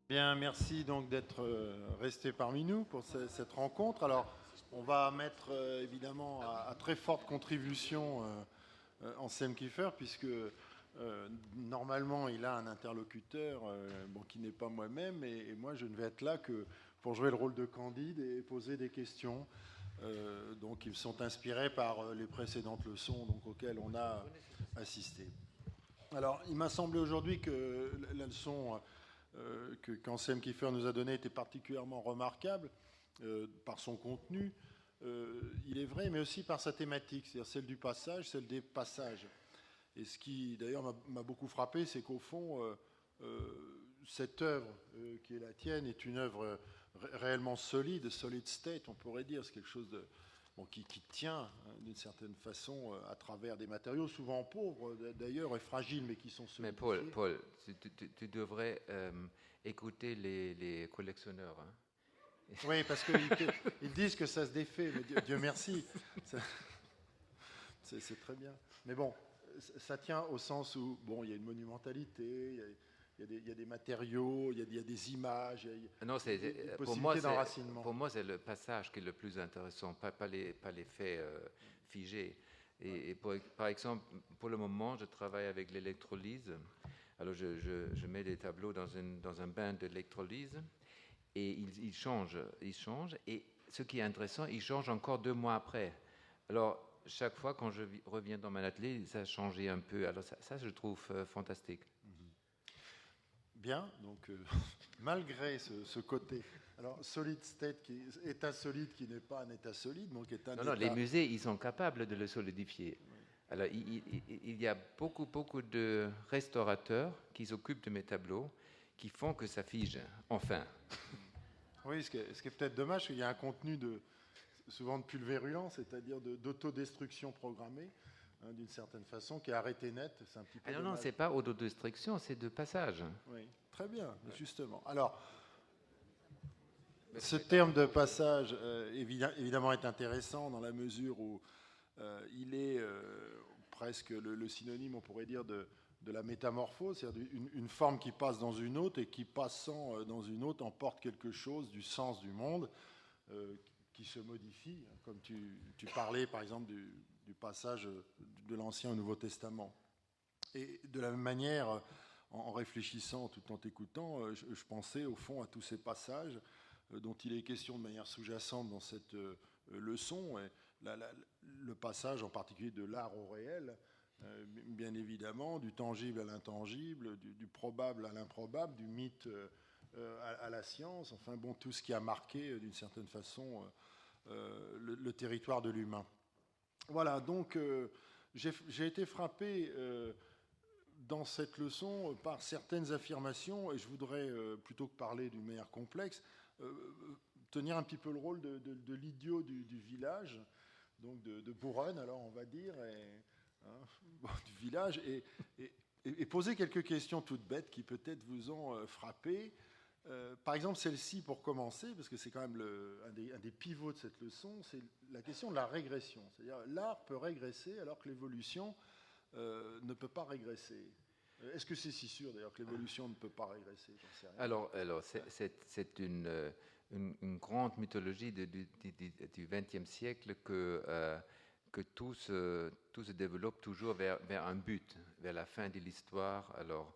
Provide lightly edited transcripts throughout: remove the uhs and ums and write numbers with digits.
Bien, merci donc d'être resté parmi nous pour cette rencontre. Alors, on va mettre évidemment à très forte contribution Anselm Kiefer, puisque normalement il a un interlocuteur bon, qui n'est pas moi-même, et moi je ne vais être là que pour jouer le rôle de Candide et poser des questions. Donc, ils sont inspirés par les précédentes leçons donc, auxquelles on a assisté. Alors, il m'a semblé aujourd'hui que la leçon qu'Anselm Kiefer nous a donnée était particulièrement remarquable par son contenu, il est vrai, mais aussi par sa thématique, c'est-à-dire celle du passage, celle des passages. Et ce qui, d'ailleurs, m'a beaucoup frappé, c'est qu'au fond, cette œuvre qui est la tienne est une œuvre réellement solide, solid state, on pourrait dire. C'est quelque chose de, bon, qui tient hein, d'une certaine façon à travers des matériaux souvent pauvres d'ailleurs et fragiles, mais qui sont Mais solidifiés. Paul, tu devrais écouter les collectionneurs, hein. Oui, parce qu'ils disent que ça se défait, mais Dieu merci, c'est très bien. Mais bon, ça tient au sens où, bon, il y a une monumentalité, il y a des matériaux, il y a des images, Non, il y a des pour moi, possibilités d'enracinement. c'est le passage qui est le plus intéressant, pas les faits figés. Par exemple, pour le moment, je travaille avec l'électrolyse. Alors, je mets des tableaux dans un bain d'électrolyse et ils changent. Et ce qui est intéressant, ils changent encore 2 mois après. Alors, chaque fois quand je reviens dans mon atelier, ça a changé un peu. Alors, ça je trouve fantastique. Bien, donc malgré ce côté, alors solid state, état solide qui n'est pas un état solide, donc est un Non, non, les état. musées, ils sont capables de le solidifier. Alors, il y a beaucoup de restaurateurs qui s'occupent de mes tableaux, qui font que ça fige, enfin. Oui, ce qui est peut-être dommage, c'est qu'il y a un contenu souvent de pulvérulence, c'est-à-dire d'autodestruction programmée, hein, d'une certaine façon, qui est arrêté net. C'est un petit Ah peu non, non, dommage. c'est pas autodestruction, c'est de passage. Oui, très bien, justement. Alors, ce terme de passage, évidemment, est intéressant dans la mesure où il est presque le synonyme, on pourrait dire, de la métamorphose, c'est-à-dire une forme qui passe dans une autre et qui, passant dans une autre, emporte quelque chose du sens du monde euh, qui se modifie, hein, comme tu parlais, par exemple, du passage de l'Ancien au Nouveau Testament. Et de la même manière, en réfléchissant tout en t'écoutant, je pensais au fond à tous ces passages dont il est question de manière sous-jacente dans cette leçon, et le passage en particulier de l'art au réel, bien évidemment, du tangible à l'intangible, du probable à l'improbable, du mythe à la science, enfin bon, tout ce qui a marqué d'une certaine façon le territoire de l'humain. Voilà, donc j'ai été frappé dans cette leçon par certaines affirmations, et je voudrais, plutôt que parler d'une manière complexe, euh, tenir un petit peu le rôle de l'idiot du village, donc de Bourronne, alors on va dire, hein, du village, et poser quelques questions toutes bêtes qui peut-être vous ont frappé. Par exemple, celle-ci pour commencer, parce que c'est quand même un des pivots de cette leçon, c'est la question de la régression. C'est-à-dire l'art peut régresser alors que l'évolution ne peut pas régresser. Est-ce que c'est si sûr d'ailleurs que l'évolution ne peut pas régresser? J'en sais rien. Alors c'est une grande mythologie du XXe siècle que tout se développe toujours vers un but, vers la fin de l'histoire. Alors,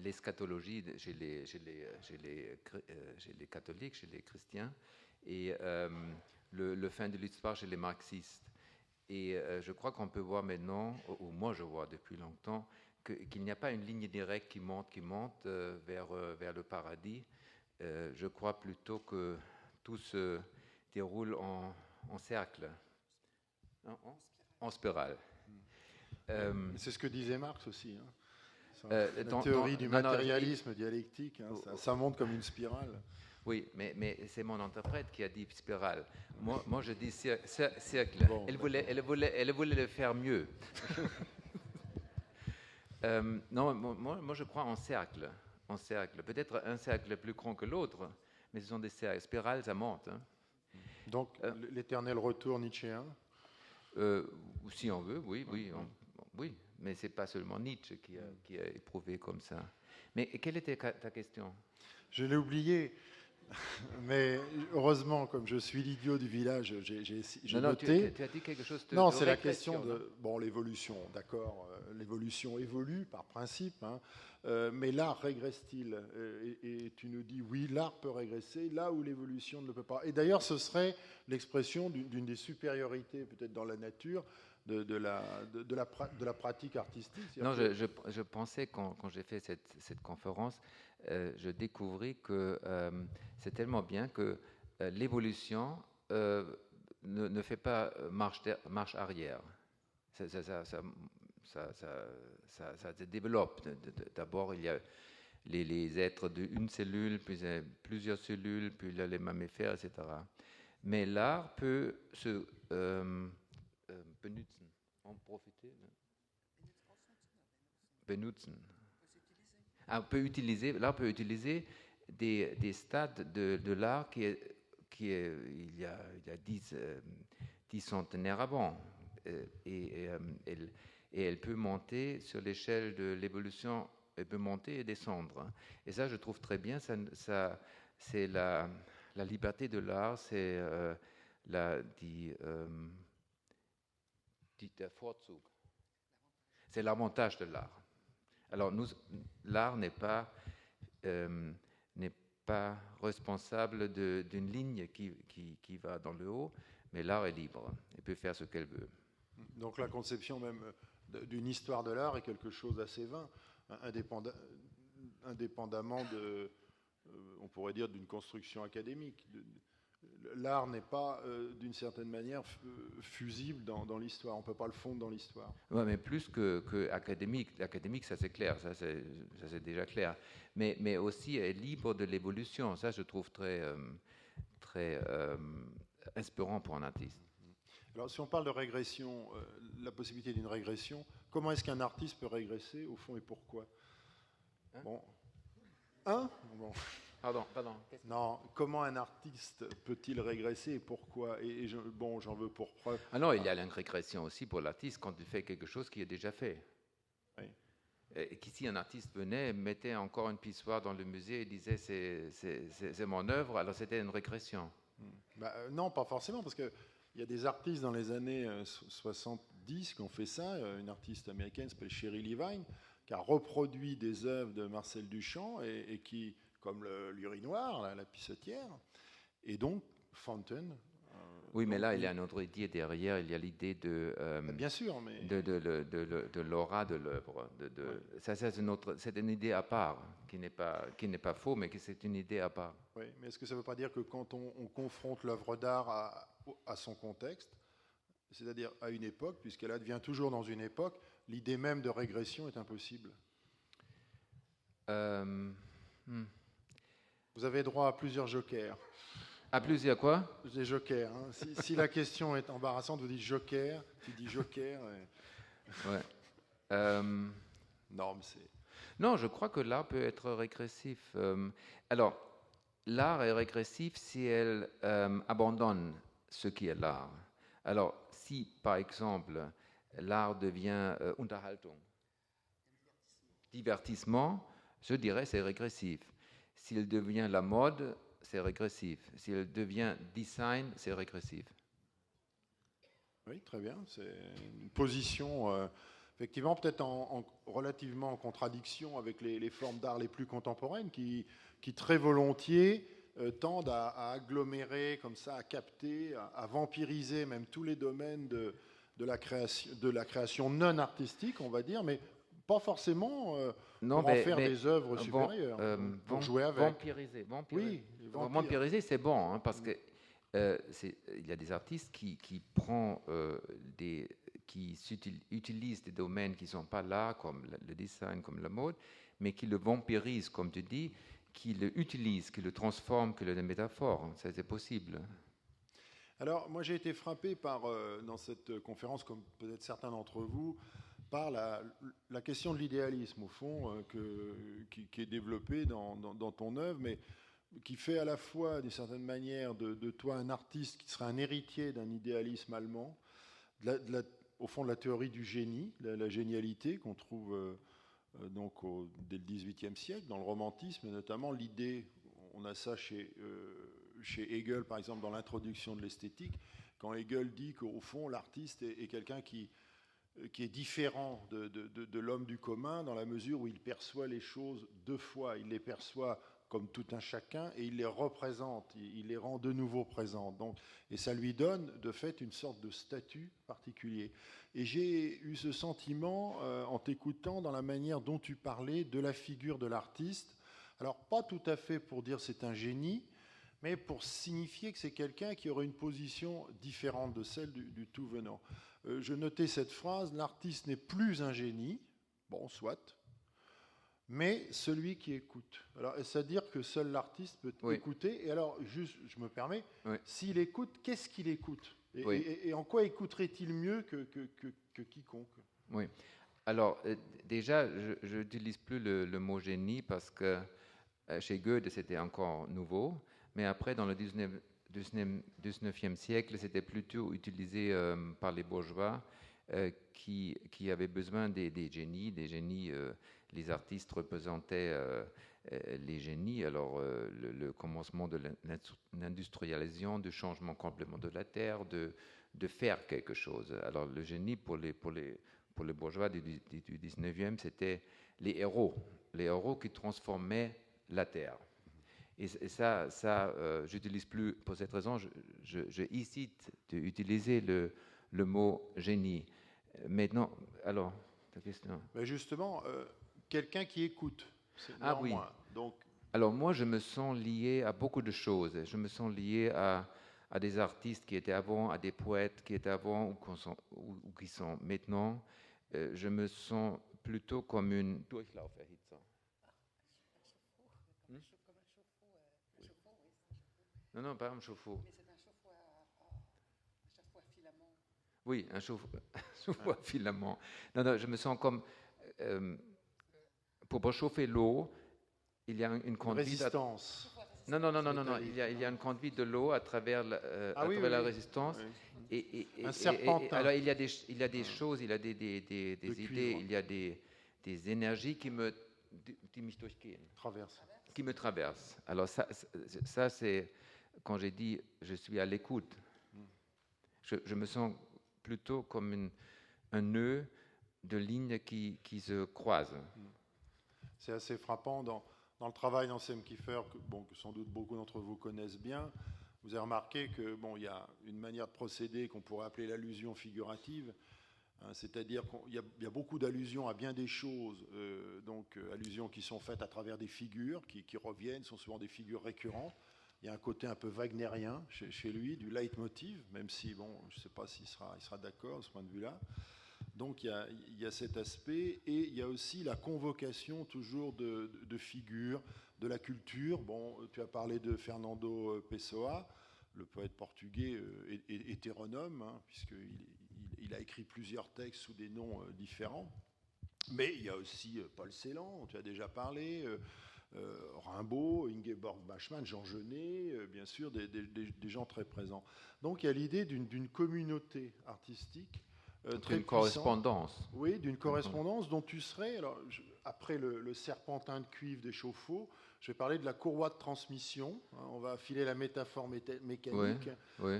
l'eschatologie chez les catholiques, chez les chrétiens, et le fin de l'histoire chez les marxistes. Et je crois qu'on peut voir maintenant, ou moi je vois depuis longtemps, qu'il n'y a pas une ligne directe qui monte vers le paradis. Je crois plutôt que tout se déroule en cercle, en, en spirale. Oui, Euh, mais c'est ce que disait Marx aussi, hein. La théorie du non, non, matérialisme dialectique, hein, ça monte comme une spirale. oui, mais c'est mon interprète qui a dit spirale. Moi je dis cercle. Bon, Elle voulait le faire mieux. Non, moi, je crois en cercle. Peut-être un cercle plus grand que l'autre, mais ce sont des cercles. Spirale, ça monte, hein. donc Euh, l'éternel retour nietzschéen. euh, Si on veut, oui, oui, mais c'est pas seulement Nietzsche qui a éprouvé comme ça. Mais quelle était ta question? Je l'ai oublié, mais heureusement, comme je suis l'idiot du village, j'ai Non, noté. tu as dit quelque chose Non, de c'est la question régression, non? de bon, l'évolution, d'accord. L'évolution évolue par principe, hein, mais l'art régresse-t-il? Et tu nous dis oui, l'art peut régresser là où l'évolution ne le peut pas. Et d'ailleurs, ce serait l'expression d'une des supériorités peut-être dans la nature de la pratique artistique. Non, C'est-à-dire je pensais quand j'ai fait cette conférence, je découvris que c'est tellement bien que l'évolution ne fait pas marche arrière. Ça, ça, ça, ça, ça se développe. D'abord, il y a les êtres d'une cellule, puis plusieurs cellules, puis il y a les mammifères, etc. Mais l'art peut se benutzen, en profiter. Benutzen. L'art peut utiliser des stades de l'art il y a 10 centenaires avant. Et elle peut monter sur l'échelle de l'évolution, elle peut monter et descendre. Et ça, je trouve très bien. C'est la liberté de l'art, c'est der Vorzug. C'est l'avantage de l'art. Alors, l'art n'est pas responsable d'une ligne qui va dans le haut, mais l'art est libre. Elle peut faire ce qu'elle veut. donc la conception même d'une histoire de l'art est quelque chose d'assez vain, indépendamment on pourrait dire, d'une construction académique. L'art n'est pas, d'une certaine manière, fusible dans l'histoire. On ne peut pas le fondre dans l'histoire. Ouais, mais plus que académique. Académique, ça c'est clair, ça c'est déjà clair. Mais aussi est libre de l'évolution. Ça, je trouve très inspirant pour un artiste. Alors, si on parle de régression, la possibilité d'une régression, comment est-ce qu'un artiste peut régresser, au fond, et pourquoi? Bon. Bon. Pardon. Non, comment un artiste peut-il régresser et pourquoi? Bon, j'en veux pour preuve. Ah non, il y a une régression aussi pour l'artiste quand il fait quelque chose qui est déjà fait. Oui. Et qu'ici un artiste venait, mettait encore une pissoire dans le musée et disait c'est mon œuvre, alors c'était une régression. Non, pas forcément, parce qu'il y a des artistes dans les années 70 qui ont fait ça. Une artiste américaine s'appelle Sherry Levine, qui a reproduit des œuvres de Marcel Duchamp et qui, comme l'urinoir, la pissotière, et donc Fountain. Oui, mais là, il y a une autre idée derrière. Il y a l'idée bien sûr, mais de l'aura de l'œuvre. Ça, c'est une idée à part, qui n'est pas faux, mais que c'est une idée à part. Oui, mais est-ce que ça ne veut pas dire que quand on confronte l'œuvre d'art à son contexte, c'est-à-dire à une époque, puisqu'elle advient toujours dans une époque, l'idée même de régression est impossible? Vous avez droit à plusieurs jokers. À plusieurs quoi? Des jokers. Hein. Si la question est embarrassante, vous dites joker, tu dis joker. Ouais. Non, mais c'est... Non, je crois que l'art peut être régressif. Alors, l'art est régressif si elle abandonne ce qui est l'art. Alors, si, par exemple, l'art devient Unterhaltung, divertissement, je dirais c'est régressif. S'il devient la mode, c'est régressif. S'il devient design, c'est régressif. Oui, très bien. C'est une position, effectivement, peut-être relativement en contradiction avec les formes d'art les plus contemporaines qui très volontiers tendent à agglomérer comme ça, à capter, à vampiriser même tous les domaines de la création non artistique, on va dire, mais pas forcément pour en faire des œuvres supérieures, pour jouer avec. Vampiriser. Oui, vampiriser, c'est bon, hein, parce que il y a des artistes qui utilisent des domaines qui ne sont pas là, comme le design, comme la mode, mais qui le vampirisent, comme tu dis, qui le utilisent, qui le transforment, qui le métaphore. Ça, c'est possible. Alors, moi, j'ai été frappé dans cette conférence, comme peut-être certains d'entre vous, par la question de l'idéalisme, au fond, qui est développée dans ton œuvre, mais qui fait à la fois, d'une certaine manière, de toi un artiste qui serait un héritier d'un idéalisme allemand, au fond de la théorie du génie, la génialité qu'on trouve donc dès le XVIIIe siècle, dans le romantisme, et notamment l'idée, on a ça chez Hegel, par exemple, dans l'introduction de l'esthétique, quand Hegel dit qu'au fond, l'artiste est quelqu'un qui est différent de l'homme du commun, dans la mesure où il perçoit les choses deux fois. Il les perçoit comme tout un chacun, et il les représente, il les rend de nouveau présentes. Donc, et ça lui donne, de fait, une sorte de statut particulier. Et j'ai eu ce sentiment, en t'écoutant, dans la manière dont tu parlais de la figure de l'artiste. Alors, pas tout à fait pour dire c'est un génie, mais pour signifier que c'est quelqu'un qui aurait une position différente de celle du tout venant. Je notais cette phrase, l'artiste n'est plus un génie, bon, soit, mais celui qui écoute. Alors, est-ce à dire que seul l'artiste peut écouter? Et alors, juste, je me permets, s'il écoute, qu'est-ce qu'il écoute? Et en quoi écouterait-il mieux que quiconque? Oui. Alors, déjà, je n'utilise plus le mot génie parce que chez Goethe, c'était encore nouveau. Mais après, dans le 19e siècle, c'était plutôt utilisé par les bourgeois qui avaient besoin des génies. Les artistes représentaient les génies. Alors, le commencement de l'industrialisation, du changement complètement de la terre, de faire quelque chose. Alors, le génie, pour les bourgeois du 19e, c'était les héros qui transformaient la terre. Et ça j'utilise plus pour cette raison. Je hésite d'utiliser le mot génie. Maintenant, alors, ta question. Mais justement, quelqu'un qui écoute. Ah oui. Donc, alors moi, je me sens lié à beaucoup de choses. Je me sens lié à des artistes qui étaient avant, à des poètes qui étaient avant ou qui sont maintenant. Je me sens plutôt comme une Durchlauferhitzer. Non, pas un chauffe-eau. Mais c'est un chauffe-eau à filament. Oui, un chauffe-eau à filament. Non, je me sens comme... pour chauffer l'eau, il y a une conduite... Résistance. Non. Il y a une conduite de l'eau à travers la résistance. Oui. Un serpentin. Alors, il y a des choses, il y a des idées, il y a des énergies qui me traversent. Alors, ça c'est... Quand j'ai dit « je suis à l'écoute », je me sens plutôt comme un nœud de lignes qui se croisent. C'est assez frappant dans le travail d'Anselm Kiefer, que sans doute beaucoup d'entre vous connaissent bien. Vous avez remarqué que il y a une manière de procéder qu'on pourrait appeler l'allusion figurative, hein, c'est-à-dire qu'il y a beaucoup d'allusions à bien des choses, allusions qui sont faites à travers des figures qui reviennent, sont souvent des figures récurrentes. Il y a un côté un peu wagnérien chez lui, du leitmotiv, même si, je ne sais pas s'il sera d'accord de ce point de vue-là. Donc il y a cet aspect, et il y a aussi la convocation toujours de figures, de la culture. Bon, tu as parlé de Fernando Pessoa, le poète portugais hétéronome, hein, puisqu'il a écrit plusieurs textes sous des noms différents. Mais il y a aussi Paul Celan, tu as déjà parlé, Rimbaud, Ingeborg Bachmann, Jean Genet, bien sûr, des gens très présents. Donc il y a l'idée d'une communauté artistique très une correspondance. Oui, d'une correspondance dont tu serais, alors, après le serpentin de cuivre des chauffe-eau, je vais parler de la courroie de transmission, hein, on va filer la métaphore mécanique,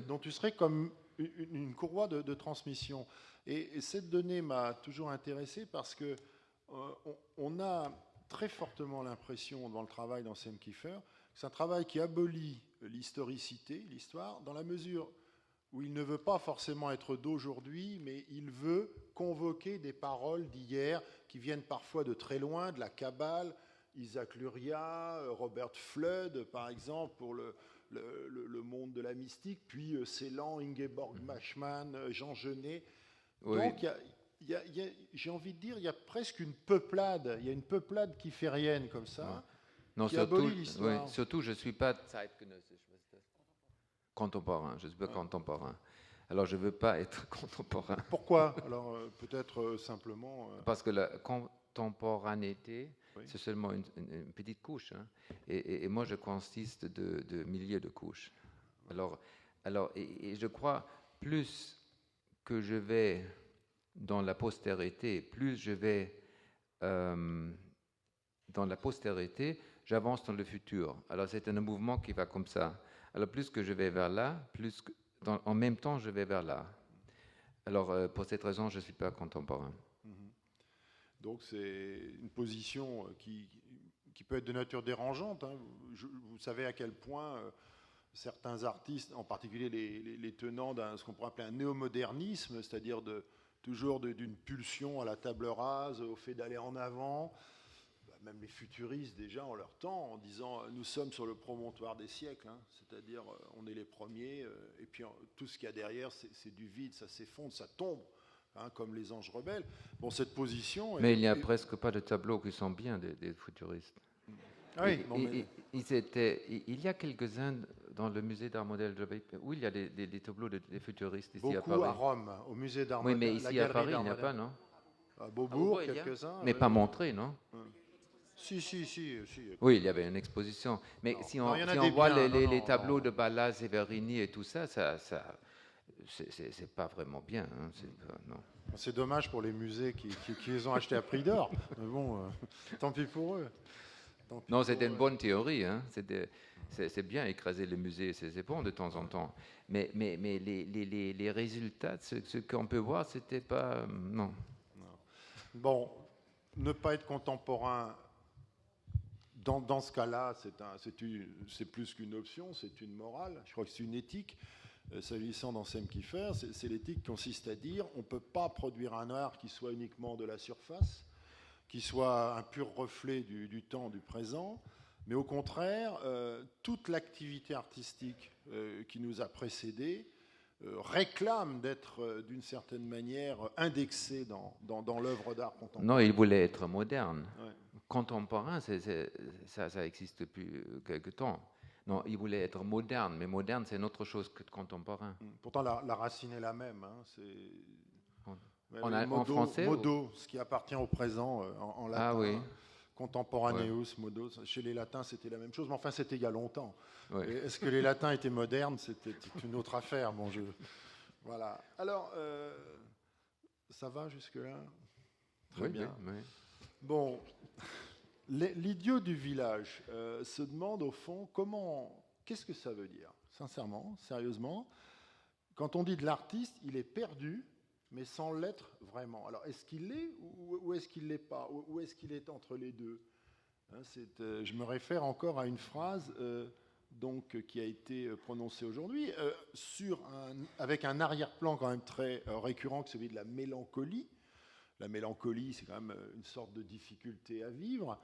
dont tu serais comme une courroie de transmission. Et cette donnée m'a toujours intéressé parce que on a très fortement l'impression dans le travail d'Anselm Kiefer que c'est un travail qui abolit l'historicité, l'histoire, dans la mesure où il ne veut pas forcément être d'aujourd'hui, mais il veut convoquer des paroles d'hier qui viennent parfois de très loin, de la Kabbale, Isaac Luria, Robert Flood, par exemple, pour le monde de la mystique, puis Celan, Ingeborg Bachmann, Jean Genet. Oui. Donc, j'ai envie de dire, il y a presque une peuplade, il y a une peuplade kieférienne comme ça, qui abolit l'histoire. Oui, surtout, je ne suis pas contemporain, je ne suis pas contemporain. Alors, je ne veux pas être contemporain. Pourquoi? Alors, peut-être simplement... Parce que la contemporanéité, c'est seulement une petite couche. Hein. Et moi, je consiste de milliers de couches. Alors, et je crois, plus que je vais dans la postérité, plus je vais dans la postérité, j'avance dans le futur. Alors c'est un mouvement qui va comme ça. Alors plus que je vais vers là, en même temps je vais vers là. Alors pour cette raison, je ne suis pas contemporain. Donc c'est une position qui peut être de nature dérangeante. Hein. Vous savez à quel point certains artistes, en particulier les tenants d'un ce qu'on pourrait appeler un néomodernisme, c'est-à-dire toujours d'une pulsion à la table rase, au fait d'aller en avant, même les futuristes déjà en leur temps, en disant nous sommes sur le promontoire des siècles, hein, c'est-à-dire on est les premiers, et puis tout ce qu'il y a derrière, c'est du vide, ça s'effondre, ça tombe. Hein, comme les anges rebelles. Bon, cette position... Mais il n'y a presque pas de tableaux qui sont bien des futuristes. Ah oui, non, mais... il y a quelques-uns dans le musée d'art modèle de Paris où il y a des tableaux des futuristes ici beaucoup à Paris. À Rome, au musée d'art oui, modèle. Mais ici à Paris, il n'y a pas, non? À Beaubourg, quelques-uns. Mais pas montrés, non? Si. Oui, il y avait une exposition. Mais si on voit les tableaux de Balla, Severini et tout ça, c'est pas vraiment bien. Hein, c'est dommage pour les musées qui les ont achetés à prix d'or. Mais bon, tant pis pour eux. Non, c'était une bonne théorie. Hein. C'est bien écraser les musées, c'est bon de temps en temps. Mais les résultats, ce qu'on peut voir, c'était pas... Non. Bon, ne pas être contemporain, dans ce cas-là, c'est plus qu'une option, c'est une morale. Je crois que c'est une éthique. S'agissant d'Anselm Kiefer, c'est l'éthique qui consiste à dire on ne peut pas produire un art qui soit uniquement de la surface, qui soit un pur reflet du temps, du présent, mais au contraire, toute l'activité artistique qui nous a précédés réclame d'être d'une certaine manière indexée dans l'œuvre d'art contemporain. Non, il voulait être moderne. Ouais. Contemporain, ça existe depuis quelque temps. Non, il voulait être moderne, mais moderne, c'est une autre chose que contemporain. Pourtant, la racine est la même. Hein, en français modo, ce qui appartient au présent en latin. Ah oui. Contemporaneus, modo. Chez les latins, c'était la même chose, mais enfin, c'était il y a longtemps. Ouais. Est-ce que les latins étaient modernes? C'était une autre affaire. Bon, voilà. Alors, ça va jusque-là? Très bien. Oui. Bon. L'idiot du village se demande au fond qu'est-ce que ça veut dire, sincèrement, sérieusement. Quand on dit de l'artiste, il est perdu, mais sans l'être vraiment. Alors, est-ce qu'il l'est ou est-ce qu'il ne l'est pas? Ou est-ce qu'il est entre les deux? Hein, je me réfère encore à une phrase qui a été prononcée aujourd'hui, avec un arrière-plan quand même très récurrent, que celui de la mélancolie. La mélancolie, c'est quand même une sorte de difficulté à vivre.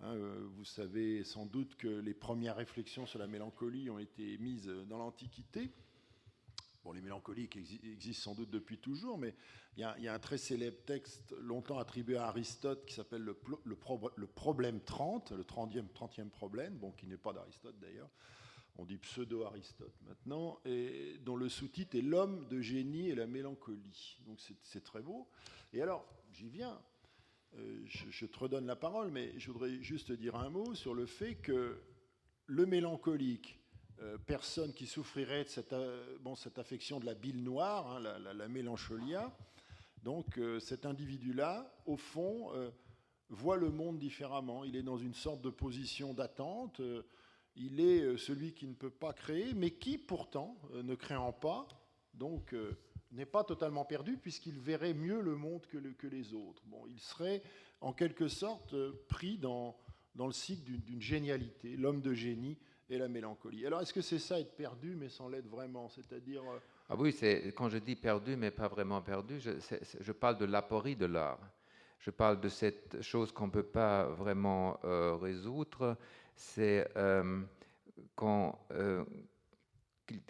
Hein, vous savez sans doute que les premières réflexions sur la mélancolie ont été mises dans l'Antiquité. Bon, les mélancoliques existent sans doute depuis toujours, mais il y a un très célèbre texte longtemps attribué à Aristote qui s'appelle le problème 30, le 30e problème, bon, qui n'est pas d'Aristote d'ailleurs. On dit pseudo-Aristote maintenant, et dont le sous-titre est l'homme de génie et la mélancolie. Donc c'est très beau. Et alors, j'y viens. Je te redonne la parole, mais je voudrais juste dire un mot sur le fait que le mélancolique, personne qui souffrirait de cette affection de la bile noire, hein, la mélancholia, donc cet individu-là, au fond, voit le monde différemment. Il est dans une sorte de position d'attente. Il est celui qui ne peut pas créer, mais qui, pourtant, ne créant pas, donc n'est pas totalement perdu, puisqu'il verrait mieux le monde que les autres. Bon, il serait, en quelque sorte, pris dans le cycle d'une génialité, l'homme de génie et la mélancolie. Alors, est-ce que c'est ça, être perdu, mais sans l'être vraiment? C'est-à-dire... Ah oui, quand je dis perdu, mais pas vraiment perdu, je parle de l'aporie de l'art. Je parle de cette chose qu'on ne peut pas vraiment résoudre. C'est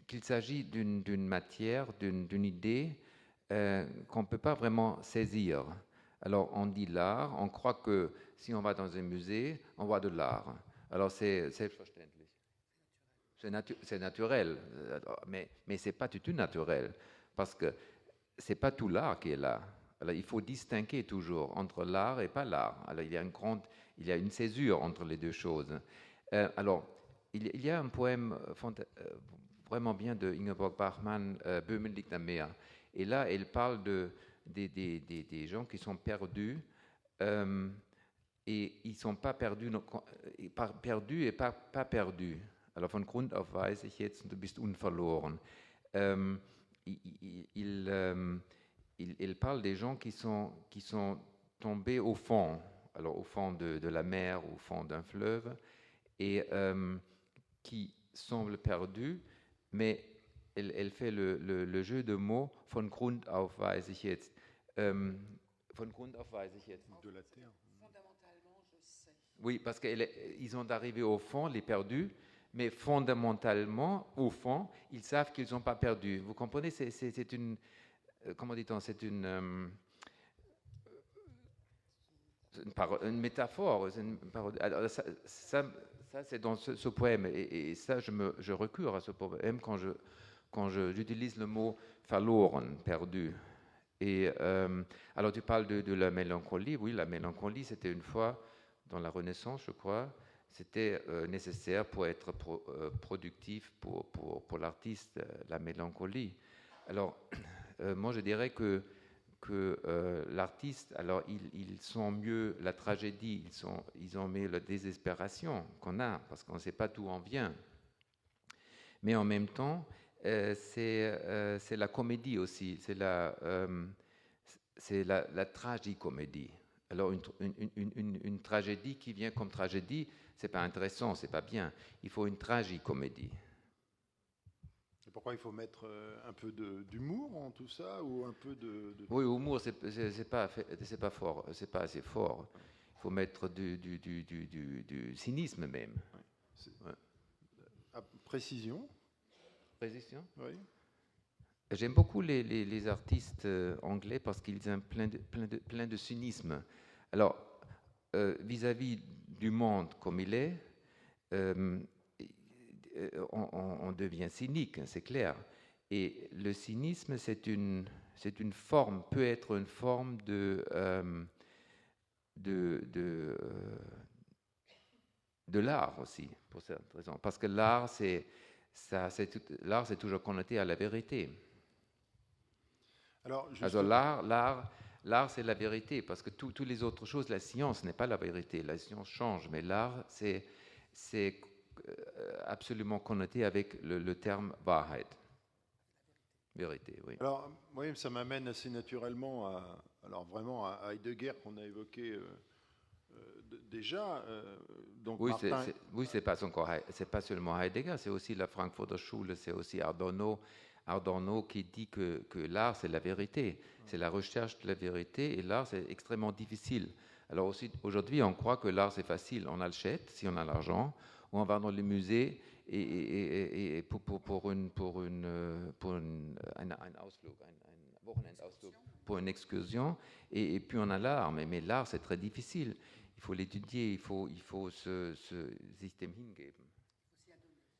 qu'il s'agit d'une matière, d'une idée qu'on ne peut pas vraiment saisir. Alors on dit l'art, on croit que si on va dans un musée, on voit de l'art. Alors c'est naturel, mais ce n'est pas du tout naturel, parce que ce n'est pas tout l'art qui est là. Alors il faut distinguer toujours entre l'art et pas l'art. Alors il y a une césure entre les deux choses. Alors il y a un poème vraiment bien de Ingeborg Bachmann, Böhmen liegt am Meer. Et là, elle parle des gens qui sont perdus, et ils ne sont pas perdus, perdus et pas perdus. Alors von Grund auf weiß ich jetzt, du bist unverloren. Il parle des gens qui sont tombés au fond, alors au fond de la mer, au fond d'un fleuve, et qui semblent perdus, mais elle fait le jeu de mots von Grund auf weiß ich jetzt. Von Grund auf weiß ich jetzt. De la terre. Fondamentalement, je sais. Oui, parce qu'ils sont arrivés au fond, les perdus, mais fondamentalement, au fond, ils savent qu'ils n'ont pas perdu. Vous comprenez, c'est une... Comment dit-on? C'est une métaphore. Alors, ça c'est dans ce poème. Et ça, je recours à ce poème quand j'utilise le mot verloren, perdu. Et alors, tu parles de la mélancolie. Oui, la mélancolie, c'était une fois, dans la Renaissance, je crois, c'était nécessaire pour être productif pour l'artiste, la mélancolie. Alors, moi, je dirais que l'artiste, alors ils sont mieux la tragédie, ils ont mieux la désespération qu'on a, parce qu'on ne sait pas d'où on vient. Mais en même temps, c'est la comédie aussi, c'est la tragicomédie. Alors une tragédie qui vient comme tragédie, c'est pas intéressant, c'est pas bien. Il faut une tragicomédie. Et pourquoi il faut mettre un peu d'humour en tout ça ou un peu de... Oui, humour, c'est pas fort, c'est pas assez fort. Il faut mettre du cynisme même. Ouais. Ouais. Précision. Précision. Oui. J'aime beaucoup les artistes anglais parce qu'ils ont plein de cynisme. Alors, vis-à-vis du monde comme il est, on devient cynique, c'est clair. Et le cynisme, c'est une forme, peut être une forme de l'art aussi, pour cette raison. Parce que l'art, c'est toujours connoté à la vérité. Alors l'art, c'est la vérité, parce que toutes les autres choses, la science n'est pas la vérité, la science change, mais l'art, c'est absolument connoté avec le terme Wahrheit. Vérité, oui. Alors, oui, ça m'amène assez naturellement à Heidegger qu'on a évoqué déjà. Donc oui, Martin... c'est pas seulement Heidegger, c'est aussi la Frankfurter Schule, c'est aussi Adorno qui dit que l'art, c'est la vérité, c'est la recherche de la vérité, et l'art, c'est extrêmement difficile. Alors aussi, aujourd'hui, on croit que l'art, c'est facile. On achète, si on a l'argent, ou on va dans les musées et pour un Ausflug, un Wochenendausflug, pour une excursion, et puis on a l'art. Mais l'art, c'est très difficile. Il faut l'étudier, il faut sich dem hingeben.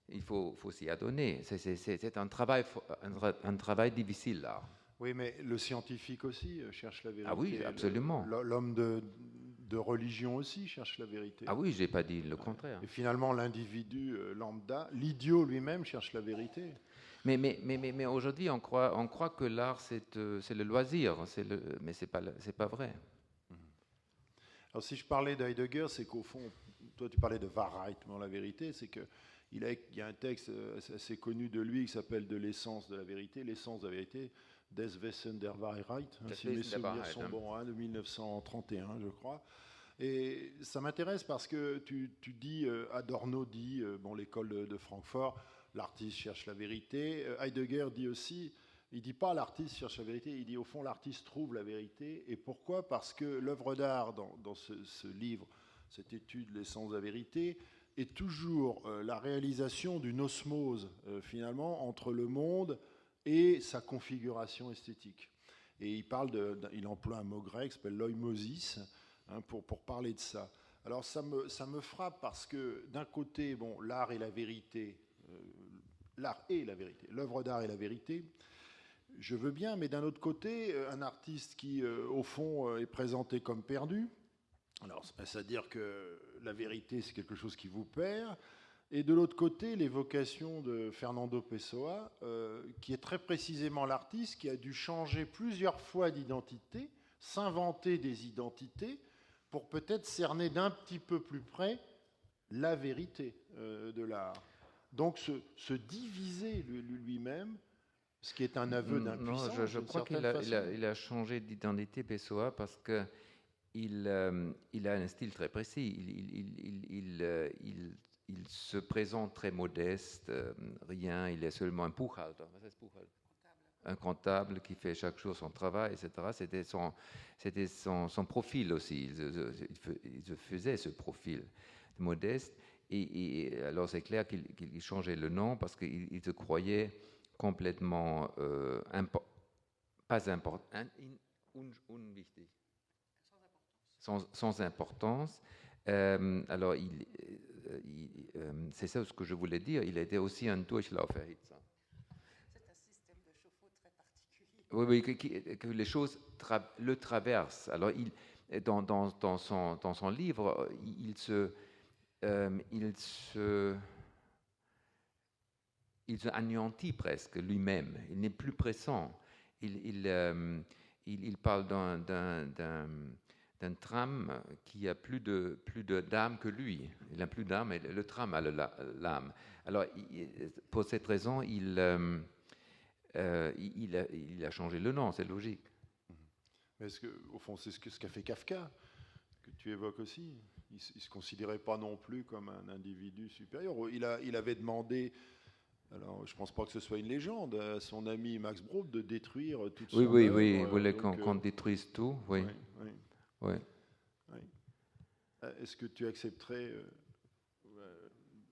Il faut s'y adonner. C'est un travail difficile, l'art. Oui, mais le scientifique aussi cherche la vérité. Ah oui, absolument. L'homme de religion aussi cherche la vérité. Ah oui, je n'ai pas dit le contraire. Et finalement, l'individu lambda, l'idiot lui-même cherche la vérité. Mais aujourd'hui, on croit que l'art, c'est le loisir, mais ce n'est pas vrai. Alors si je parlais d'Heidegger, c'est qu'au fond, toi tu parlais de Wahrheit, mais la vérité, c'est que il y a un texte assez connu de lui qui s'appelle De l'essence de la vérité, l'essence de la vérité, Des Wesen der Wahrheit, si mes souvenirs sont bons, de 1931, je crois. Et ça m'intéresse parce que tu dis, Adorno dit, l'école de Francfort, l'artiste cherche la vérité. Heidegger dit aussi, il ne dit pas l'artiste cherche la vérité, il dit au fond l'artiste trouve la vérité. Et pourquoi? Parce que l'œuvre d'art, dans ce livre, cette étude, l'essence de la vérité, est toujours la réalisation d'une osmose, finalement, entre le monde et sa configuration esthétique. Et il emploie un mot grec qui s'appelle l'oimosis, pour parler de ça. Alors ça me frappe parce que d'un côté, l'art et la vérité, l'œuvre d'art et la vérité, je veux bien, mais d'un autre côté, un artiste qui, au fond, est présenté comme perdu, alors c'est-à-dire que la vérité, c'est quelque chose qui vous perd, Et de l'autre côté, l'évocation de Fernando Pessoa, qui est très précisément l'artiste qui a dû changer plusieurs fois d'identité, s'inventer des identités, pour peut-être cerner d'un petit peu plus près la vérité de l'art. Donc se diviser lui-même, ce qui est un aveu d'impuissance. Non, je crois qu'il a changé d'identité Pessoa parce que il a un style très précis. Il se présente très modeste, rien, il est seulement un Buchhalter. Un comptable qui fait chaque jour son travail, etc. C'était son profil aussi. Il faisait ce profil modeste. Et alors c'est clair qu'il changeait le nom parce qu'il se croyait complètement pas important, unwichtig, sans importance. Alors c'est ça ce que je voulais dire. Il était aussi un Durchlauferhitzer. Oui, que les choses le traversent. Alors, dans son livre, il se anéantit presque lui-même. Il n'est plus pressant. Il parle d'un tram qui a plus de d'âme que lui. Il n'a plus d'âme, et le tram a l'âme. Alors, pour cette raison, il a changé le nom, c'est logique. Mais au fond, c'est ce qu'a fait Kafka, que tu évoques aussi. Il ne se considérait pas non plus comme un individu supérieur. Il avait demandé, alors je ne pense pas que ce soit une légende, à son ami Max Brod de détruire toute son œuvre. Oui, il voulait qu'on détruise tout. Oui. Est-ce que tu accepterais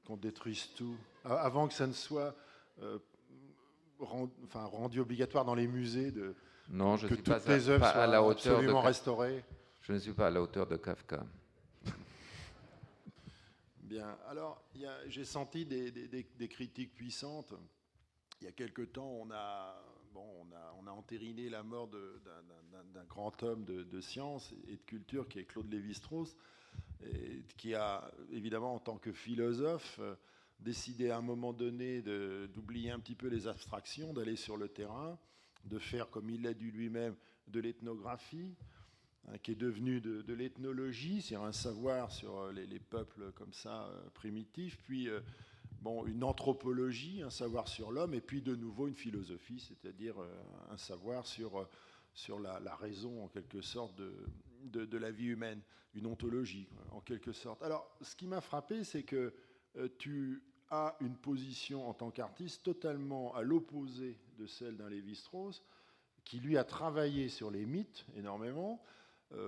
qu'on détruise tout avant que ça ne soit rendu obligatoire dans les musées non, je que suis toutes pas les œuvres pas soient à la hauteur absolument restaurées? Je ne suis pas à la hauteur de Kafka. Bien. Alors, j'ai senti des critiques puissantes. Il y a quelque temps, on a entériné la mort d'un grand homme de science et de culture qui est Claude Lévi-Strauss, et qui a, évidemment, en tant que philosophe, décidé à un moment donné d'oublier un petit peu les abstractions, d'aller sur le terrain, de faire, comme il l'a dit lui-même, de l'ethnographie, qui est devenue de l'ethnologie, c'est-à-dire un savoir sur les peuples comme ça, primitifs, puis une anthropologie, un savoir sur l'homme, et puis de nouveau une philosophie, c'est-à-dire un savoir sur la raison, en quelque sorte, de la vie humaine, une ontologie, en quelque sorte. Alors, ce qui m'a frappé, c'est que tu as une position en tant qu'artiste totalement à l'opposé de celle d'un Lévi-Strauss, qui lui a travaillé sur les mythes énormément,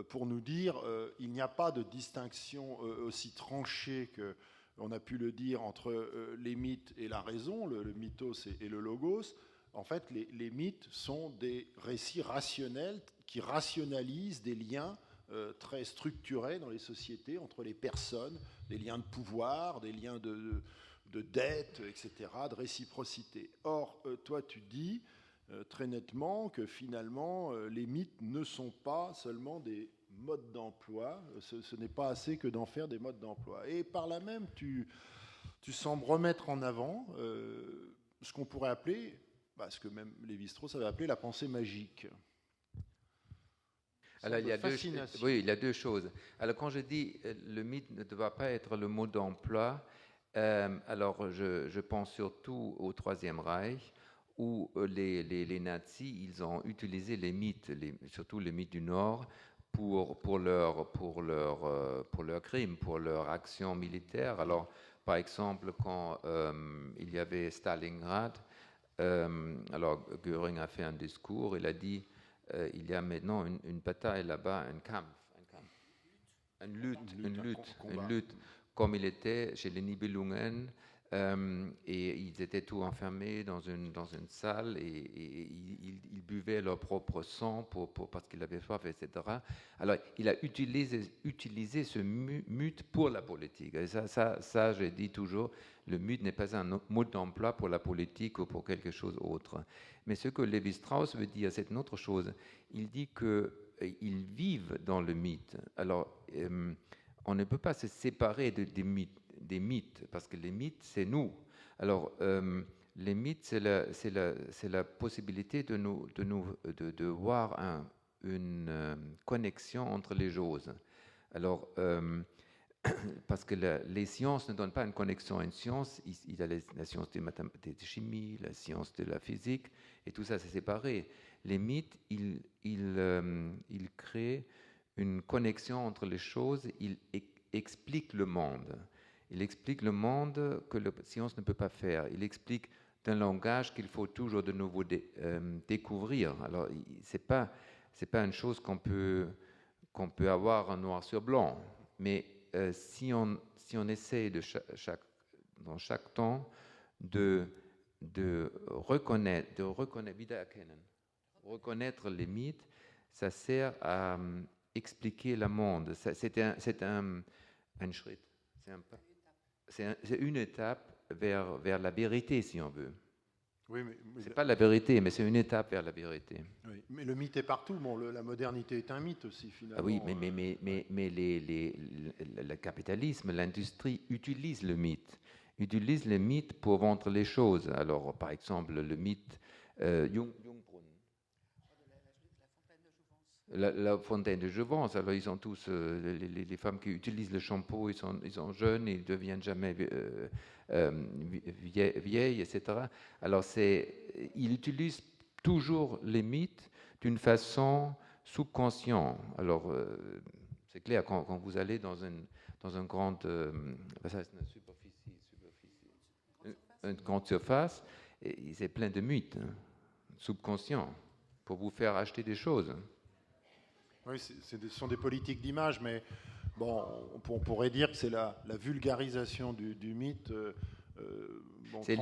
pour nous dire il n'y a pas de distinction aussi tranchée qu'on a pu le dire entre les mythes et la raison, le mythos et le logos. En fait, les mythes sont des récits rationnels qui rationalisent des liens très structurés dans les sociétés entre les personnes, des liens de pouvoir, des liens de dette, etc., de réciprocité. Or, toi, tu dis très nettement que finalement, les mythes ne sont pas seulement des modes d'emploi, ce n'est pas assez que d'en faire des modes d'emploi. Et par là même, tu sembles remettre en avant ce qu'on pourrait appeler, ce que même Lévi-Strauss avait appelé la pensée magique. Alors, il y a deux choses. Alors, quand je dis le mythe ne doit pas être le mot d'emploi, alors je pense surtout au Troisième Reich, où les nazis, ils ont utilisé les mythes, surtout les mythes du Nord, pour leurs crimes, pour leurs actions militaires. Alors, par exemple, quand il y avait Stalingrad, alors Göring a fait un discours, il a dit il y a maintenant une bataille là-bas, une lutte, comme il était chez les Nibelungen, et ils étaient tous enfermés dans une salle, et ils buvaient leur propre sang parce qu'ils avaient soif, etc. Alors, il a utilisé ce mythe pour la politique. Et ça, je dis toujours, le mythe n'est pas un mot d'emploi pour la politique ou pour quelque chose d'autre. Mais ce que Lévi-Strauss veut dire, c'est une autre chose. Il dit qu'ils vivent dans le mythe. Alors, on ne peut pas se séparer des mythes. des mythes, parce que les mythes, c'est nous. Alors, les mythes, c'est la possibilité de voir une connexion entre les choses. Alors, parce que les sciences ne donnent pas une connexion à une science. Il y a la science des mathématiques, de chimie, la science de la physique, et tout ça, c'est séparé. Les mythes, ils créent une connexion entre les choses, ils expliquent le monde. Il explique le monde que la science ne peut pas faire. Il explique d'un langage qu'il faut toujours de nouveau découvrir. Alors, c'est pas une chose qu'on peut avoir en noir sur blanc, mais si on essaie dans chaque temps de reconnaître les mythes, ça sert à expliquer le monde. C'est un schritt, c'est une étape vers la vérité, si on veut. Oui, c'est pas la vérité, mais c'est une étape vers la vérité. Oui, mais le mythe est partout. Bon, la modernité est un mythe aussi, finalement. Ah oui, mais le capitalisme, l'industrie utilise le mythe pour vendre les choses. Alors, par exemple, le mythe Jungbrunn. La fontaine de Jouvence. Alors, ils sont tous, les femmes qui utilisent le shampoo, ils sont jeunes, ils ne deviennent jamais vieilles, etc. Alors, ils utilisent toujours les mythes d'une façon subconsciente. Alors, c'est clair, quand vous allez dans une grande une grande surface, c'est plein de mythes subconscients pour vous faire acheter des choses. Oui, ce sont des politiques d'image, mais bon, on pourrait dire que c'est la vulgarisation du mythe. C'est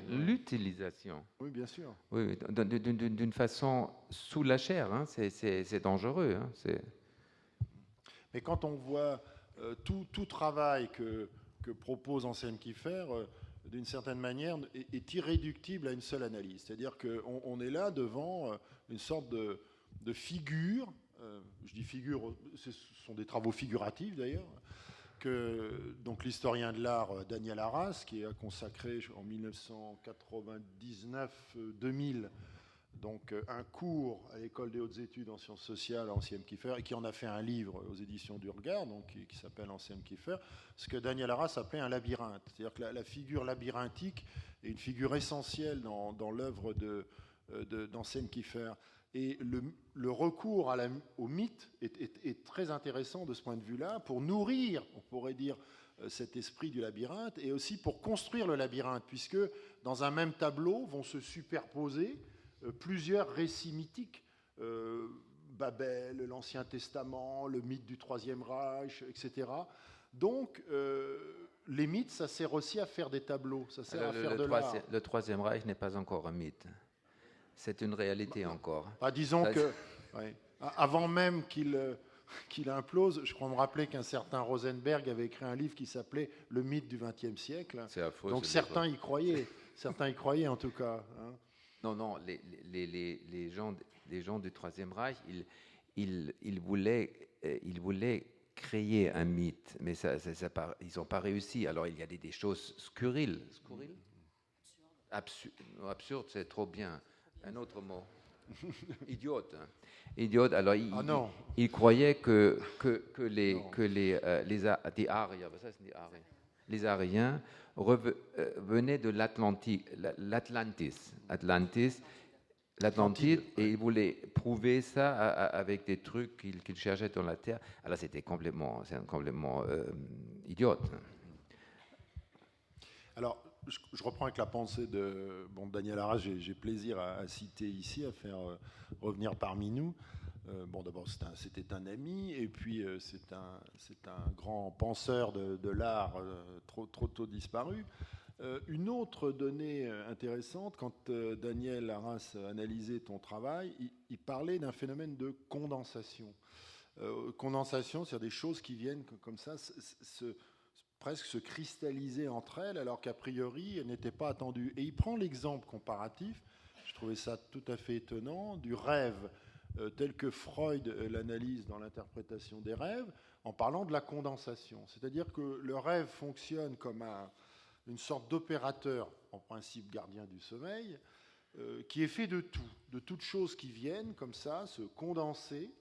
l'utilisation. Oui, bien sûr. Oui, d'une façon sous la chair, hein, c'est dangereux. Hein, Mais quand on voit tout travail que propose Anselm Kiefer, d'une certaine manière, est irréductible à une seule analyse. C'est-à-dire qu'on est là devant une sorte de figure, je dis figure, ce sont des travaux figuratifs d'ailleurs, que donc l'historien de l'art Daniel Arras, qui a consacré en 1999-2000 donc un cours à l'école des hautes études en sciences sociales à Anselm Kiefer, et qui en a fait un livre aux éditions du Regard, donc qui s'appelle Anselm Kiefer, ce que Daniel Arras appelait un labyrinthe. C'est-à-dire que la figure labyrinthique est une figure essentielle dans l'œuvre d'Anselm Kiefer. Et le recours au mythe est très intéressant de ce point de vue-là, pour nourrir, on pourrait dire, cet esprit du labyrinthe, et aussi pour construire le labyrinthe, puisque dans un même tableau vont se superposer plusieurs récits mythiques, Babel, l'Ancien Testament, le mythe du Troisième Reich, etc. Donc, les mythes, ça sert aussi à faire des tableaux, ça sert à faire de l'art. Le Troisième Reich n'est pas encore un mythe. C'est une réalité encore. Disons que, ouais, avant même qu'il implose, je crois me rappeler qu'un certain Rosenberg avait écrit un livre qui s'appelait « Le mythe du XXe siècle ». C'est affreux. Donc certains y croyaient. Certains y croyaient en tout cas. Hein. Non, les gens du Troisième Reich, ils voulaient créer un mythe, mais ils n'ont pas réussi. Alors il y a des choses scuriles. Absurde, c'est trop bien. Un autre mot. Idiote. Idiote. Alors ils croyaient que les Ariens venaient de l'Atlantide, et ils voulaient prouver ça avec des trucs qu'ils cherchaient dans la terre. Alors c'était complètement idiote. Alors, je reprends avec la pensée de Daniel Arras, j'ai plaisir à citer ici, à faire revenir parmi nous. D'abord, c'était un ami, et puis c'est un grand penseur de l'art trop tôt disparu. Une autre donnée intéressante, quand Daniel Arras analysait ton travail, il parlait d'un phénomène de condensation. Condensation, c'est-à-dire des choses qui viennent comme ça, presque se cristalliser entre elles, alors qu'a priori, elles n'étaient pas attendues. Et il prend l'exemple comparatif, je trouvais ça tout à fait étonnant, du rêve tel que Freud l'analyse dans l'interprétation des rêves, en parlant de la condensation. C'est-à-dire que le rêve fonctionne comme une sorte d'opérateur, en principe gardien du sommeil, qui est fait de tout, de toutes choses qui viennent comme ça, se condenser,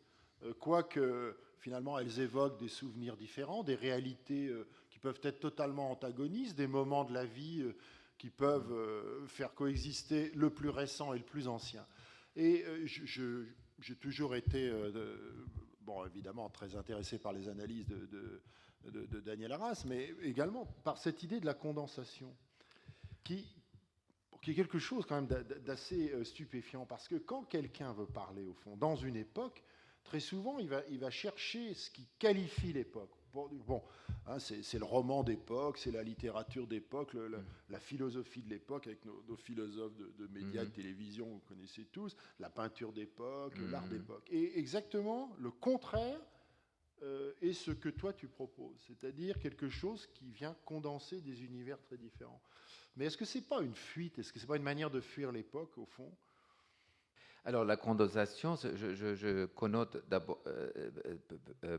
quoique finalement elles évoquent des souvenirs différents, des réalités qui peuvent être totalement antagonistes, des moments de la vie qui peuvent faire coexister le plus récent et le plus ancien. Et j'ai toujours été, bon, évidemment, très intéressé par les analyses de Daniel Arras, mais également par cette idée de la condensation, qui est quelque chose quand même d'assez stupéfiant, parce que quand quelqu'un veut parler, au fond, dans une époque, très souvent, il va chercher ce qui qualifie l'époque. Bon, hein, c'est le roman d'époque, c'est la littérature d'époque, la philosophie de l'époque, avec nos philosophes de médias, de télévision, vous connaissez tous, la peinture d'époque, l'art d'époque. Et exactement le contraire est ce que toi tu proposes, c'est-à-dire quelque chose qui vient condenser des univers très différents. Mais est-ce que c'est pas une fuite? Est-ce que c'est pas une manière de fuir l'époque, au fond? Alors, la condensation, je connote d'abord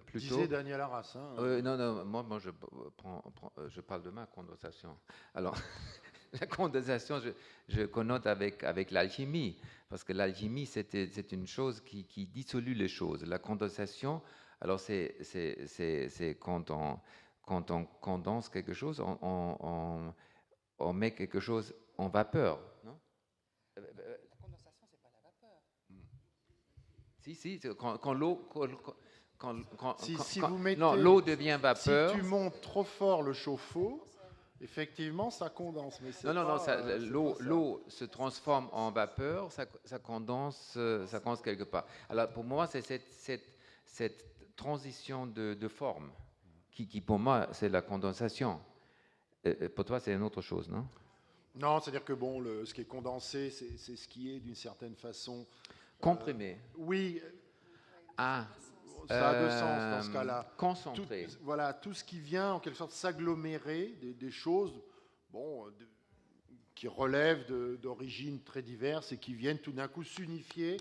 plutôt... Disait Daniel Arras. Hein, non, moi je parle de ma condensation. Alors, la condensation, je connote avec l'alchimie, parce que l'alchimie, c'est une chose qui dissolue les choses. La condensation, alors c'est quand on condense quelque chose, on met quelque chose en vapeur, non? La condensation, c'est pas la vapeur. Si, quand l'eau... Si vous mettez, non, l'eau devient vapeur. Si tu montes trop fort le chauffe-eau, effectivement, ça condense. Mais l'eau se transforme en vapeur, ça condense quelque part. Alors pour moi, c'est cette transition de forme qui pour moi, c'est la condensation. Pour toi, c'est une autre chose, non? Non, c'est-à-dire que bon, ce qui est condensé, c'est ce qui est d'une certaine façon comprimé. Oui. Ah. Ça a deux sens dans ce cas-là. Concentré. Voilà, tout ce qui vient en quelque sorte s'agglomérer, des choses, bon, qui relèvent d'origines très diverses et qui viennent tout d'un coup s'unifier.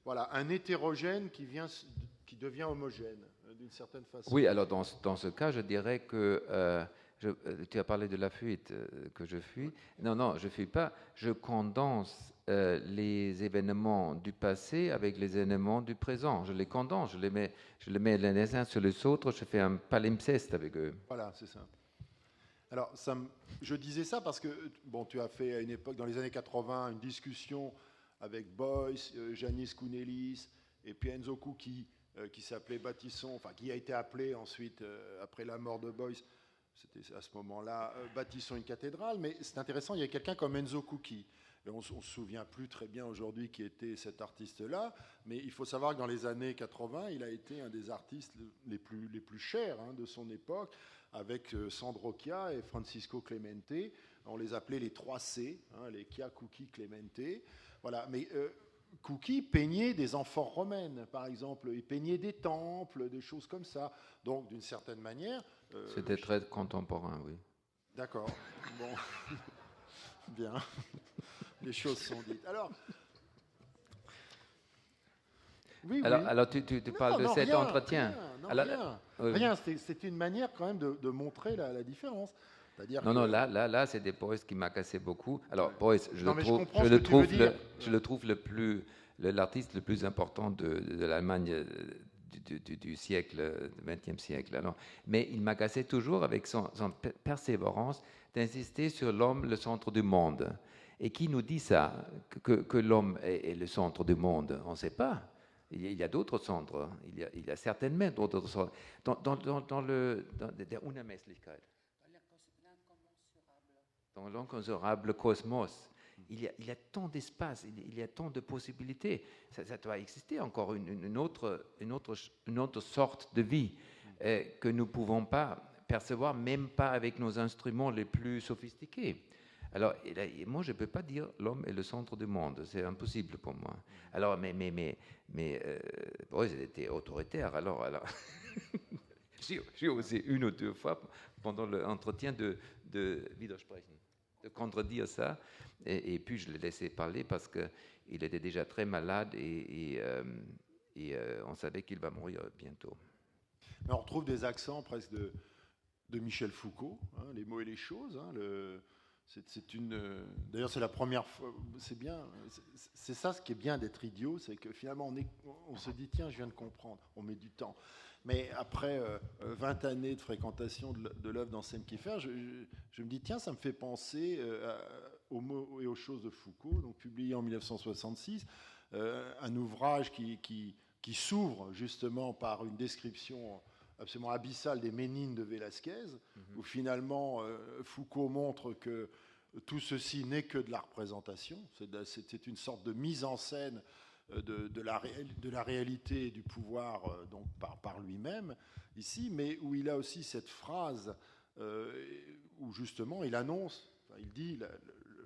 Voilà, un hétérogène qui devient homogène d'une certaine façon. Oui, alors dans ce cas, je dirais que tu as parlé de la fuite, que je fuis. Non, je ne fuis pas. Je condense les événements du passé avec les événements du présent. Je les condense, je les mets les uns sur les autres, je fais un palimpseste avec eux. Voilà, c'est ça. Alors, je disais ça parce que bon, tu as fait à une époque, dans les années 80, une discussion avec Boyce, Janis Kounellis et puis Enzo Coucki, qui s'appelait Bâtissons, enfin qui a été appelé ensuite, après la mort de Boyce, c'était à ce moment-là, Bâtissons une cathédrale. Mais c'est intéressant, il y a quelqu'un comme Enzo Coucki. Et on ne se souvient plus très bien aujourd'hui qui était cet artiste-là, mais il faut savoir que dans les années 80, il a été un des artistes les plus chers de son époque, avec Sandro Chia et Francisco Clemente. On les appelait les 3 C, les Chia, Coucki, Clemente. Voilà. Mais Coucki peignait des amphores romaines, par exemple. Il peignait des temples, des choses comme ça. Donc, d'une certaine manière... C'était très contemporain, oui. D'accord. Bon. Bien. Les choses sont dites. Alors, oui. Alors tu parles de cet entretien. Rien. C'était une manière quand même de montrer la différence. Non, là, c'est des Boyce qui m'a cassé beaucoup. Alors, Boyce, je le trouve l'artiste le plus important de l'Allemagne du siècle, du XXe siècle. Alors, mais il m'a cassé toujours avec son persévérance d'insister sur l'homme, le centre du monde. Et qui nous dit ça, que l'homme est le centre du monde? On ne sait pas. Il y a d'autres centres. Il y a certainement d'autres centres. Dans l'incommensurable cosmos, il y a tant d'espace, il y a tant de possibilités. Ça doit exister encore une autre sorte de vie que nous ne pouvons pas percevoir, même pas avec nos instruments les plus sophistiqués. Alors, moi, je ne peux pas dire l'homme est le centre du monde. C'est impossible pour moi. Alors, mais Boyce était autoritaire. Alors j'ai osé 1 ou 2 fois pendant l'entretien de widersprechen, de contredire ça. Et puis, je l'ai laissé parler parce qu'il était déjà très malade et Et on savait qu'il va mourir bientôt. Mais on retrouve des accents presque de Michel Foucault, hein, les mots et les choses. Hein, d'ailleurs, c'est la première fois. C'est bien. C'est ça ce qui est bien d'être idiot, c'est que finalement on se dit tiens, je viens de comprendre. On met du temps. Mais après 20 années de fréquentation de l'œuvre d'Anselm Kiefer, je me dis tiens, ça me fait penser aux mots et aux choses de Foucault, donc publié en 1966, un ouvrage qui s'ouvre justement par une description absolument abyssale des Ménines de Velázquez, où finalement Foucault montre que tout ceci n'est que de la représentation, c'est une sorte de mise en scène de la réalité et du pouvoir donc par lui-même ici, mais où il a aussi cette phrase où justement il annonce, il dit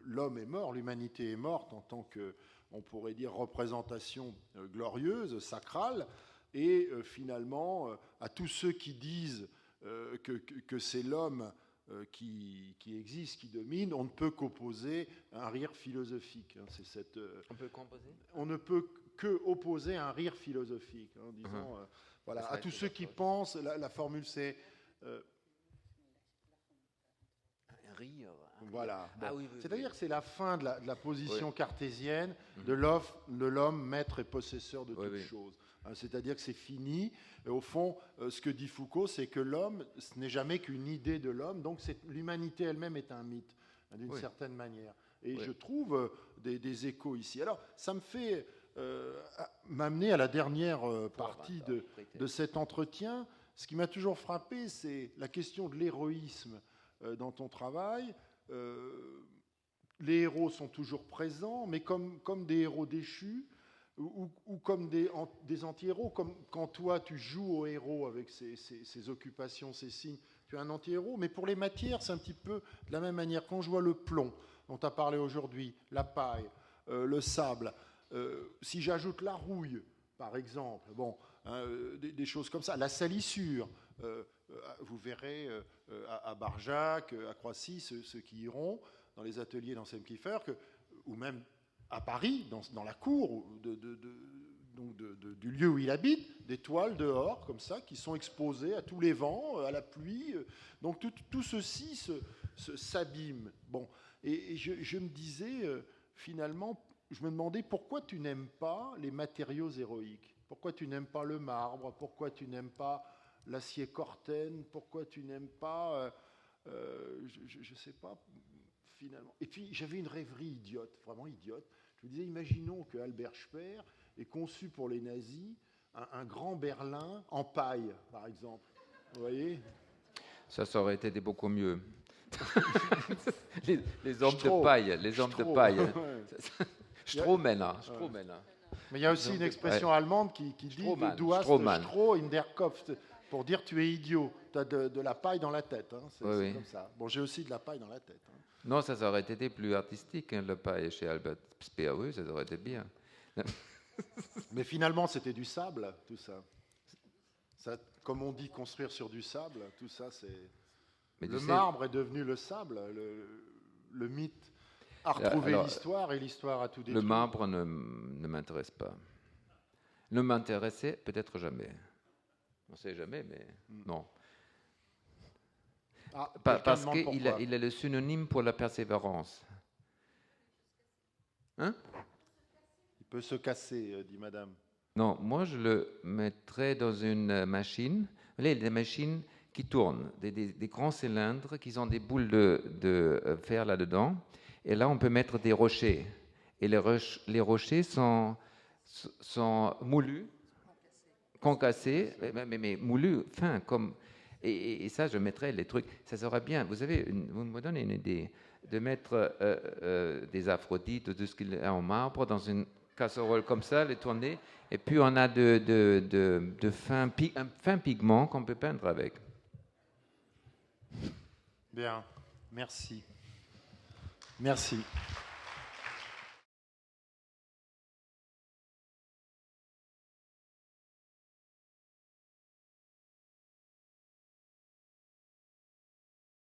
l'homme est mort, l'humanité est morte en tant que, on pourrait dire, représentation glorieuse, sacrale, et finalement, à tous ceux qui disent que c'est l'homme qui existe, qui domine, on ne peut qu'opposer un rire philosophique. C'est on peut composer ? On ne peut que opposer un rire philosophique, en disant, voilà, à tous ceux qui pensent, la formule c'est... un rire. Voilà. Bon. Ah, oui, c'est-à-dire que c'est la fin de la position cartésienne de l'homme maître et possesseur de toutes choses. C'est-à-dire que c'est fini. Et au fond, ce que dit Foucault, c'est que l'homme, ce n'est jamais qu'une idée de l'homme. Donc l'humanité elle-même est un mythe, d'une certaine manière. Et je trouve des échos ici. Alors, ça me fait m'amener à la dernière partie de cet entretien. Ce qui m'a toujours frappé, c'est la question de l'héroïsme dans ton travail. Les héros sont toujours présents, mais comme des héros déchus, ou comme des anti-héros, comme quand toi tu joues au héros avec ses occupations, ses signes, tu es un anti-héros, mais pour les matières, c'est un petit peu de la même manière. Quand je vois le plomb, dont tu as parlé aujourd'hui, la paille, le sable, si j'ajoute la rouille, par exemple, bon, des choses comme ça, la salissure, vous verrez à Barjac, à Croissy, ceux qui iront dans les ateliers d'Anselm Kiefer, ou même à Paris, dans la cour du lieu où il habite, des toiles dehors, comme ça, qui sont exposées à tous les vents, à la pluie. Donc tout ceci s'abîme. Bon, et je me disais, finalement, je me demandais pourquoi tu n'aimes pas les matériaux héroïques. Pourquoi tu n'aimes pas le marbre? Pourquoi tu n'aimes pas l'acier Corten? Pourquoi tu n'aimes pas... je ne sais pas, finalement. Et puis, j'avais une rêverie idiote, vraiment idiote. Je me disais, imaginons que Albert Speer ait conçu pour les nazis un grand Berlin en paille, par exemple. Vous voyez? Ça aurait été beaucoup mieux. les hommes de paille, les hommes de paille. Strohmann. Mais il y a aussi une expression allemande qui dit « Du hast Stroh in der Kopf », pour dire « tu es idiot ». Tu as de la paille dans la tête. Hein. C'est comme ça. Bon, j'ai aussi de la paille dans la tête. Hein. Non, ça aurait été plus artistique, hein, la paille chez Albert Speer. Oui, ça aurait été bien. Mais finalement, c'était du sable, tout ça. Comme on dit, construire sur du sable, tout ça, c'est... Le marbre est devenu le sable, le mythe a retrouvé l'histoire et l'histoire a tout détruit. Le marbre ne m'intéresse pas. Ne m'intéressait peut-être jamais. On ne sait jamais, mais non. Parce qu'il est le synonyme pour la persévérance. Hein? Il peut se casser, dit madame. Non, moi je le mettrais dans une machine. Vous voyez, des machines qui tournent, des grands cylindres qui ont des boules de fer là-dedans. Et là, on peut mettre des rochers. Et les rochers sont moulus, concassés, mais moulus, fins, comme... Et ça, je mettrais les trucs. Ça serait bien. Vous me donnez une idée de mettre des Aphrodites ou tout ce qu'il y a en marbre dans une casserole comme ça, les tourner. Et puis, on a un fin pigment qu'on peut peindre avec. Bien. Merci. Merci.